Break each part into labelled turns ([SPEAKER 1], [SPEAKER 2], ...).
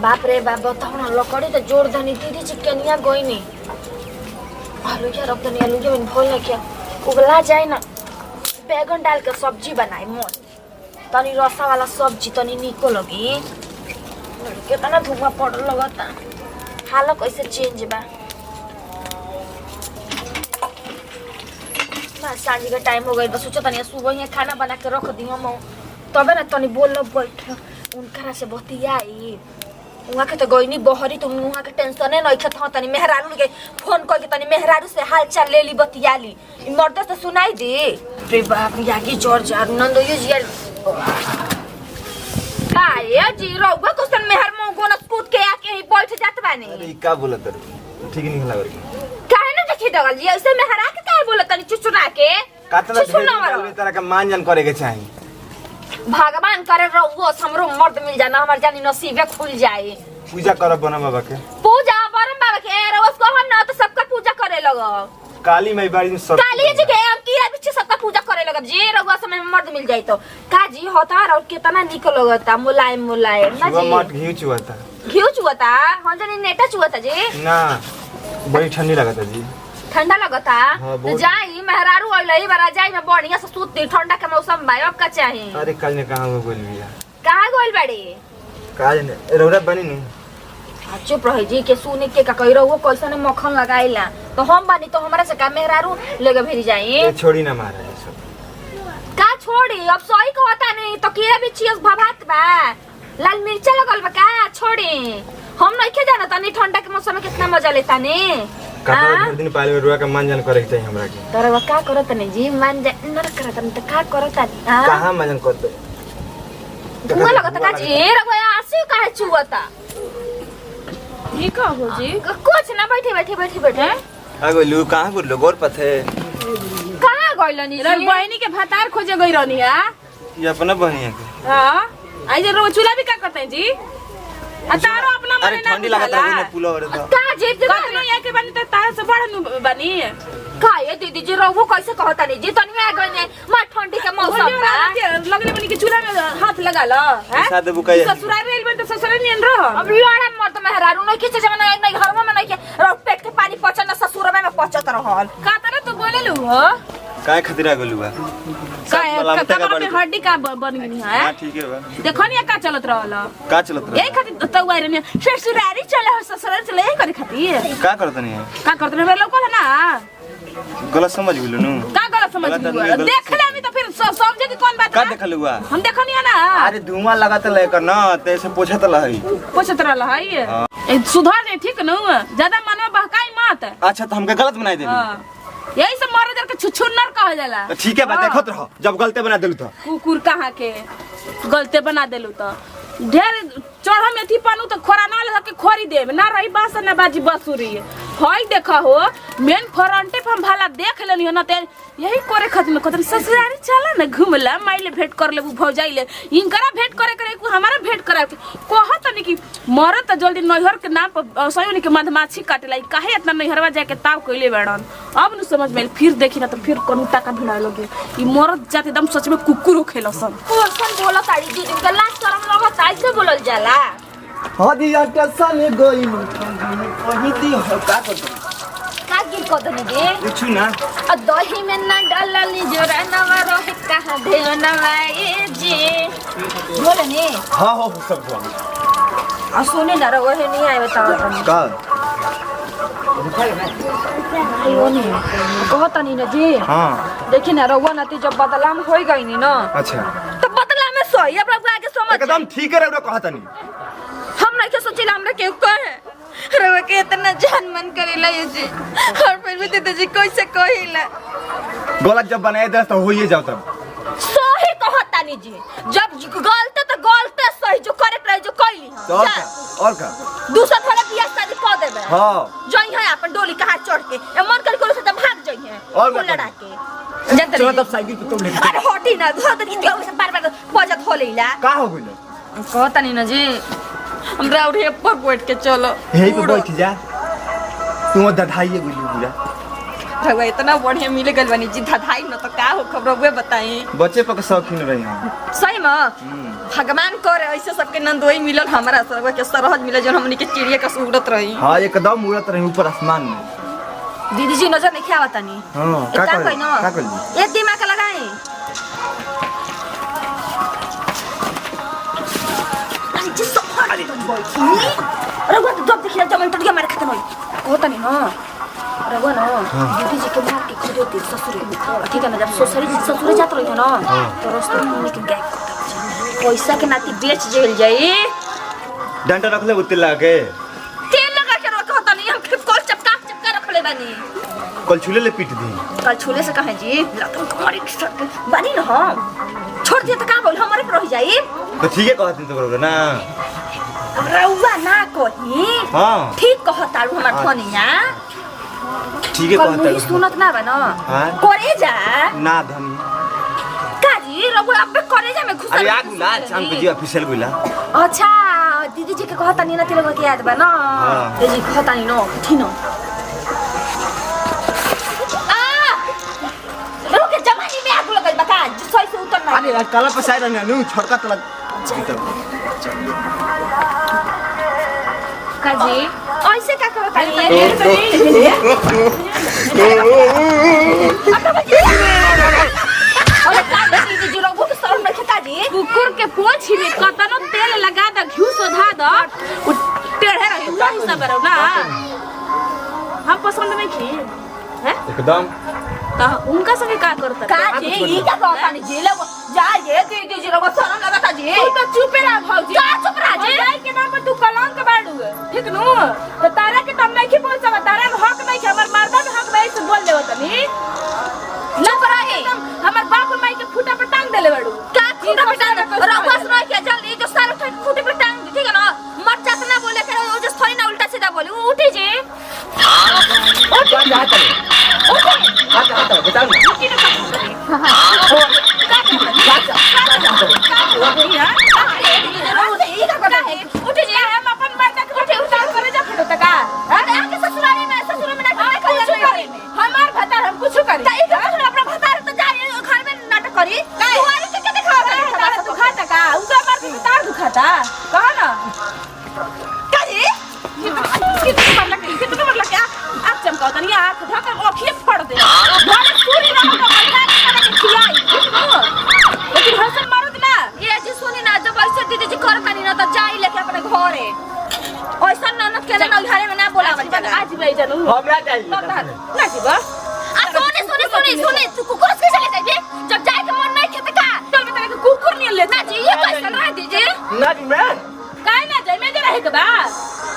[SPEAKER 1] बाप रे बाप बताओ ना लकड़ी तो जोड़ दनी दीदी चिकनिया गई नहीं आलू क्या रख दनी आलू क्या भोल ना क्या उबला जाए ना बैगन डाल के सब्जी बनाए मस्त तनी रसा वाला सब्जी तनी निको लगी कितना धुआं पड़ लगता हालत कैसे चेंज बा सांझ का टाइम हो गई बस सोचा तनी सुबह ही खाना बना के रख दी हम तबे ना तनी बोल बैठ उनकरा से बतियाई उहाँ के तो गईनी बहरी तुम उहाँ के टेंशन नहीं खत हाँ तनी मेहरारू के फोन करके तनी मेहरारू से हाल चाल ले ली बतिया ली मर्द तो सुनाई दे रे बाप यागी जोर जार नंदो ये यार काहे जी रउवा कुसन मेहर मो गोना कूद के आके ही बैठ जात बानी
[SPEAKER 2] अरे का बोलत रे ठीक नहीं लागल
[SPEAKER 1] काहे ना देखी डगल जी ऐसे मेहरा के काहे बोलत तनी चुचुना के
[SPEAKER 2] कातना तेरा का मान जान करे के चाही
[SPEAKER 1] भगवान करे रउवा हमरो मर्द मिल जाना हमर जानी नसीबे खुल जाए
[SPEAKER 2] पूजा करब बना बाबा के
[SPEAKER 1] पूजा बरम बाबा के रोज को हम ना तो सबका पूजा करे लगो
[SPEAKER 2] काली माई बाड़ी में सब
[SPEAKER 1] काली जी के हम की पीछे सबका पूजा करे लगब जी रउवा समय में मर्द मिल जाई तो का जी होता और कितना निक लगता मुलायम मुलायम ना जी
[SPEAKER 2] मत घी चुआता
[SPEAKER 1] घी चुआता हम जानी नेटा चुआता जी
[SPEAKER 2] ना बड़ी ठंडी लगता जी
[SPEAKER 1] ठंडा लगता तो जाई मेहरारू वाले बरा जाई में बढ़िया से सूती ठंडा के मौसम में अब का चाहिए
[SPEAKER 2] अरे कल ने कहां हो बोल बिया
[SPEAKER 1] कहां गोल बड़ी
[SPEAKER 2] काज ने रौरा बनी नु
[SPEAKER 1] चुप रही जी के सुने के का कह रहो कैसे मक्खन लगाइला तो हम बनी तो हमरा से का मेहरारू लेके भेज जाई
[SPEAKER 2] छोड़ी ना मारा ये सब
[SPEAKER 1] का छोड़ी अब सही कहता नहीं तो के भी चीज भभात बा लाल मिर्चा लगल बा का छोड़ी हम नहीं के जाना तनी ठंडा के मौसम में कितना मजा लेता ने
[SPEAKER 2] काटा दिन पहले रुआ का मान जान करे के चाहिए हमरा के
[SPEAKER 1] तोरा का करत नहीं जी मान जा न करत नहीं तो का करत हां
[SPEAKER 2] कहां मान जान करते
[SPEAKER 1] धुआं लगता का जी रगया आसी काहे चुवता
[SPEAKER 3] ये का हो जी
[SPEAKER 1] कुछ ना बैठे बैठे बैठे बैठे
[SPEAKER 2] आगो लू कहां गुरलो गोर पथे
[SPEAKER 1] कहां गइलनी
[SPEAKER 3] रे बहनी के भातार खोजे गई रहनी है
[SPEAKER 2] ये अपना बहनी है
[SPEAKER 3] हां आई जे रोज चूल्हा भी का करते हैं जी तारो अपना
[SPEAKER 2] अरे ठंडी लगता है ना पुलो रे तो
[SPEAKER 1] का जी
[SPEAKER 3] कतनो या के बनी त तारा से बड़ बनी
[SPEAKER 1] का ये दीदी जी रहो कैसे कहता नहीं जी तनी आ गई मां ठंडी के मौसम बा
[SPEAKER 3] लगले बनी के चूल्हा में हाथ लगा ल हैं
[SPEAKER 2] साथ बुकाई
[SPEAKER 3] ससुराल रेल में तो ससुराल नहीं रह
[SPEAKER 1] अब लड़ा मत मेहरारू नहीं किछ जमाना नहीं घर में नहीं के रो पेट के पानी पचन ना ससुर में पचत रहल
[SPEAKER 3] का तना तो बोले लू हो
[SPEAKER 2] काय खतरा गलुआ
[SPEAKER 3] का कमर में हड्डी का बन गई है
[SPEAKER 2] हां ठीक है बा
[SPEAKER 3] देखो नहीं का चलत रहल
[SPEAKER 2] का चलत रहा
[SPEAKER 3] यही खातिर तो वायरे ने ससुरारी चले ससुराल चले यही करे खातिर
[SPEAKER 2] का करत नहीं है
[SPEAKER 3] का करत रहे लोग है ना
[SPEAKER 2] गलत समझ गेलु नु
[SPEAKER 3] का गलत समझ लिया देख ले अभी तो फिर समझे कि कौन बात
[SPEAKER 2] का देखल हुआ
[SPEAKER 3] हम देखनी है ना
[SPEAKER 2] अरे धुआं लगात लेकर ना तैसे पोछत लहई
[SPEAKER 3] पोछत रहल है सुधार दे ठीक न ज्यादा मन में बहकाई मत
[SPEAKER 2] अच्छा तो हमके गलत बनाई देली
[SPEAKER 3] हां यही से मर जल के छुछुन्नर कहल जाला
[SPEAKER 2] तो ठीक है बात देखत रहो जब गलते बना देलु तो
[SPEAKER 3] कुकुर कहां के गलते बना देलु तो ढेर चढ़ा में थी पानू तो खोरा ना लगा के खोरी देब ना रही बास ना बाजी बसुरी हई देखा हो मेन फ्रंटे पे हम भाला देख लेनी हो ना ते यही करे खातिर में कतन ससुरारी चला ना घुमला माइले भेंट कर लेबू भौजाइले इनकरा भेंट करे करे को हमारा भेंट करे कहत नहीं कि मरत त जल्दी नैहर के नाम पर सयोनी के मधमाछी काटेला काहे इतना नैहरवा जाके ताव कइले बेड़न अब न समझ में फिर देखी ना तो फिर कोनु टाका भिड़ा लगे ई मरत जाते एकदम सच में कुकुर खेलसन
[SPEAKER 1] कोसन बोला ताड़ी जी दिन के लास्ट शर्म लगत ऐसे बोलल जाला
[SPEAKER 2] हदी अटसन गई कहीं दी हो का करत
[SPEAKER 1] का की कदनी दे
[SPEAKER 2] कुछ ना
[SPEAKER 1] आ दही में ना डालली जोरा नवा रहे कहां देवनवा ए जी बोले ने
[SPEAKER 2] हां हो सब हो
[SPEAKER 1] आ सुने ना रे वही नहीं आए बताओ तनी
[SPEAKER 2] का
[SPEAKER 1] आयो ने कहता नहीं ना जी
[SPEAKER 2] हां
[SPEAKER 1] देखी ना रउवा नती जब बदलाम होई गई नी ना
[SPEAKER 2] अच्छा
[SPEAKER 1] तो बदला में सही अब लोग आगे समझ
[SPEAKER 2] एकदम ठीक है रे कहता नहीं
[SPEAKER 1] हम नहीं के सोचिला हमरा के कहे रउवा के इतना जान मन करेला ये जी और फिर भी दीदी जी कैसे कहिला
[SPEAKER 2] गलत जब बनाए दे तो होइए जाओ तब
[SPEAKER 1] सही कहता नहीं जी जब गलते तो गलते सही जो करेक्ट रहे जो कइली
[SPEAKER 2] तो और का
[SPEAKER 1] दूसरा थोड़ा बियाह शादी कर देबे
[SPEAKER 2] हां
[SPEAKER 1] जई है अपन डोली कहां चढ़ के ए मन कर कोलो से तो भाग जई है
[SPEAKER 2] और
[SPEAKER 1] लड़ा के जानते
[SPEAKER 2] चलो तब साइकिल पे तुम लेके
[SPEAKER 1] अरे हटी ना धो दे के से बार-बार बजत हो लेला
[SPEAKER 2] का हो गइल
[SPEAKER 1] कहता नहीं ना जी हमरा उठे पर बैठ के चलो
[SPEAKER 2] यही पे बैठ जा तू दधाइए गुली पूरा
[SPEAKER 4] रहुआ इतना बढ़िया मिले गल बनी जी धधाई न तो का हो खबर बताई
[SPEAKER 2] बच्चे पक शौकीन रही हैं
[SPEAKER 4] सही में भगवान करे ऐसे सबके नंदोई मिलल हमरा सरवा के सरहज मिले जो हमनी के चिड़िया का सूरत रही
[SPEAKER 2] हाँ एकदम उड़त रही ऊपर आसमान में।
[SPEAKER 4] दीदी जी नजर नहीं आवता नहीं
[SPEAKER 2] हाँ
[SPEAKER 4] एक काम करी ना
[SPEAKER 2] कर
[SPEAKER 4] एक दिमाग लगाई जी सब रघुआ तो जब देखिए जमन पड़ गया मारे खत्म होई होता नहीं ना रघुआ ना दीदी जी के मार के खो देते ससुर ठीक है ना जब ससुर जात रही ना तो रास्ते में के गैप पैसा के नाती बेच जेल जाई
[SPEAKER 2] डंडा रख ले उते लागे
[SPEAKER 4] तेल लगा के रखा होता नहीं हम कल चपका रख ले बानी
[SPEAKER 2] कल छूले ले पीट दी
[SPEAKER 4] कल छूले से कहे जी तुम तुम्हारी बानी ना हम छोड़ दिया तो का बोल हमारे पर रह जाई
[SPEAKER 2] तो ठीक है कहत तो करोगे ना
[SPEAKER 4] रउआ ना कही
[SPEAKER 2] हां
[SPEAKER 4] ठीक कहता हमार फोनिया
[SPEAKER 2] ठीक है कहत
[SPEAKER 4] कल सुनत ना बा ना
[SPEAKER 2] हां
[SPEAKER 4] करे जा
[SPEAKER 2] ना धन
[SPEAKER 4] काजी रउआ अब करे जा में खुश
[SPEAKER 2] अरे आ गुला शाम को जी ऑफिशियल गुला
[SPEAKER 4] अच्छा दीदी जी के कहता नहीं ना तेरे को याद बा ना दीदी जी कहता नहीं ना ठीक ना
[SPEAKER 2] अरे काला पसाई रहने नु छोड़का तो
[SPEAKER 4] काजी ऐसे का करत है अरे का दीदी जी लोगों के शर्म नहीं खाता जी
[SPEAKER 3] कुकुर के पोछ में कतनो तेल लगा द घी सोधा द टेढ़े रही उला हिसाब रहो ना हम पसंद नहीं की हैं
[SPEAKER 2] एकदम
[SPEAKER 3] ता उनका संगे का करता
[SPEAKER 4] का जी ई का कहता नहीं जी लोग जा ये दीदी जी लोग शर्म लगाता जी
[SPEAKER 3] तू तो चुप रह भौजी
[SPEAKER 4] का चुप रह जी
[SPEAKER 3] जाई के नाम पर तू कलंक बाड़ू ठीक नु तो तारा के तम नहीं की बोल सब तारा में हक नहीं के हमर मर्दा में हक नहीं से बोल लेव तनी
[SPEAKER 4] चुप रही
[SPEAKER 3] हमर बाप माई के फूटा पर टांग देले बाड़ू
[SPEAKER 4] का खूटा पे टांग रघुआ सुना के जल्दी जो सारे खूटे पे टांग ठीक है ना मत जात ना बोले के वो जो थोड़ी ना उल्टा सीधा बोले उठी जी
[SPEAKER 2] क्या चाहता है क्या चाहता है बताओ ना
[SPEAKER 4] उठी जी हम अपन मर्दा के उठे उतार करे जा फटो तका अरे आके ससुराली में ना करे हमार भतार हम कुछ करी त ई तो अपना भतार तो जाए घर में नाटक करी तुम्हारे के क्या दिखावा है
[SPEAKER 3] तू खाता का उनका मार के तार दुखाता कहा ना
[SPEAKER 4] काजी
[SPEAKER 3] कितने मरला क्या आप चमकाओ तनी आंख ढक आंखें फोड़ दे वाले सूरी ना तो बैठा के खिलाई लेकिन हसन मारत ना
[SPEAKER 4] ये जी सुनी ना जब ऐसे दीदी जी कर तनी ना तो जाई लेके अपने घरे ऐसा ननद के ना घरे में ना बोला बच्चा
[SPEAKER 3] आज भाई जानू
[SPEAKER 2] हमरा चाहिए
[SPEAKER 3] ना जीवा
[SPEAKER 4] सुनी तू कुकुर से चले जाबे जब जाए के मन नहीं खेते का
[SPEAKER 3] तो मैं तेरे कुकुर नहीं ले
[SPEAKER 4] ना जी ये कैसे रह दीजिए
[SPEAKER 2] ना जी मैं
[SPEAKER 3] काहे ना जाए मैं जरा है के बा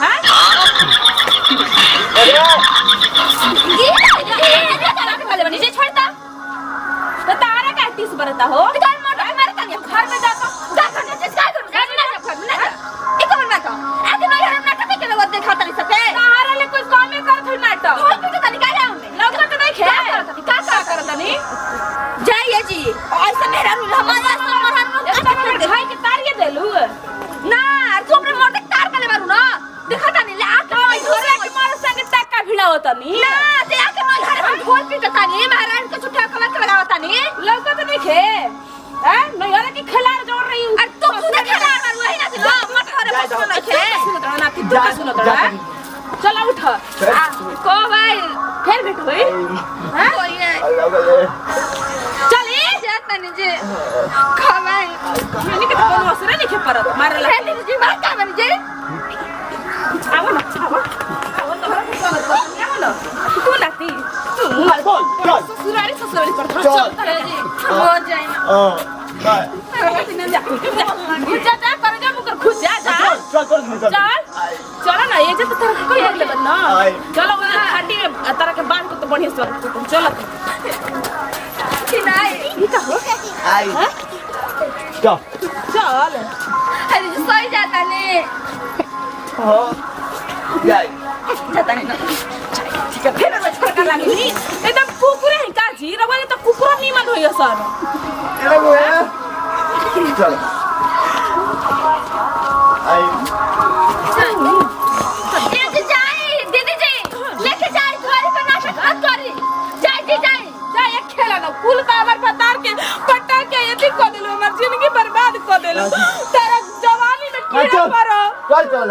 [SPEAKER 3] हां
[SPEAKER 4] ये करा के भले बनी जे छोड़ता
[SPEAKER 3] तो तारा का 30 बरता हो
[SPEAKER 4] तो काय मोटा मारे तनी घर में जाकर जा कर ना घर में ना एक मन ना तो आके ना घर में नाटक के लोग देखा तनी सबे
[SPEAKER 3] तारा ले कोई काम कर थई नाटक
[SPEAKER 4] कोई भी तनी का जाऊं मैं
[SPEAKER 3] लोग तो नहीं खे का करत नहीं
[SPEAKER 4] जाइए जी ऐसा मेरा रूल हमारा समाधान
[SPEAKER 3] भाई के तार के देलू
[SPEAKER 4] ना तू अपने मोटे तार के ले मारू ना देखा तनी ले आके
[SPEAKER 3] घरे के मार संग टक्का भिड़ा होता नहीं
[SPEAKER 4] ना ते आके ना घर में ढोल पीट तनी महाराज के छुट्टा कलक लगावा तनी
[SPEAKER 3] लोग तो नहीं खे हैं नहीं वाला की खिलाड़ जोड़ रही हूं
[SPEAKER 4] अरे तू खुद खेला मारू वही ना लो मत करे बस ना खे
[SPEAKER 3] सुनो तो ना कि तू सुनो तो चलो उठ
[SPEAKER 4] को भाई
[SPEAKER 3] फिर भेट हुई हैं
[SPEAKER 4] कोई नहीं
[SPEAKER 3] चली
[SPEAKER 4] जाता नहीं जी को भाई
[SPEAKER 3] मैंने के तो असर नहीं खे परत मारे ला
[SPEAKER 4] खेली जी बात का बन जी
[SPEAKER 3] आओ ना आओ तो हर स्वागत कर आओ ना तू नाती तू
[SPEAKER 2] बोल
[SPEAKER 3] ससुराली पर
[SPEAKER 4] चल जी हो जाए ना
[SPEAKER 3] खुद जा कर जा मुकर खुद जा चल चलो ना ये जब तक कोई अगले बन ना चलो उधर खाटी में तारा के बांध को तो बढ़िया से चलो
[SPEAKER 4] खिलाई
[SPEAKER 3] ये का हो
[SPEAKER 2] आई चल
[SPEAKER 3] चल
[SPEAKER 4] अरे सही जाता नहीं
[SPEAKER 2] हां जाई
[SPEAKER 4] जाता नहीं ना
[SPEAKER 3] ठीक है फिर मैं छोड़ कर लगी एकदम कुकुर है का जी रवा तो कुकुर नहीं मन होई सन
[SPEAKER 2] अरे वो है चल आई
[SPEAKER 4] दीदी जी लेके जाए घर पे नाटक मत करी
[SPEAKER 2] चल चल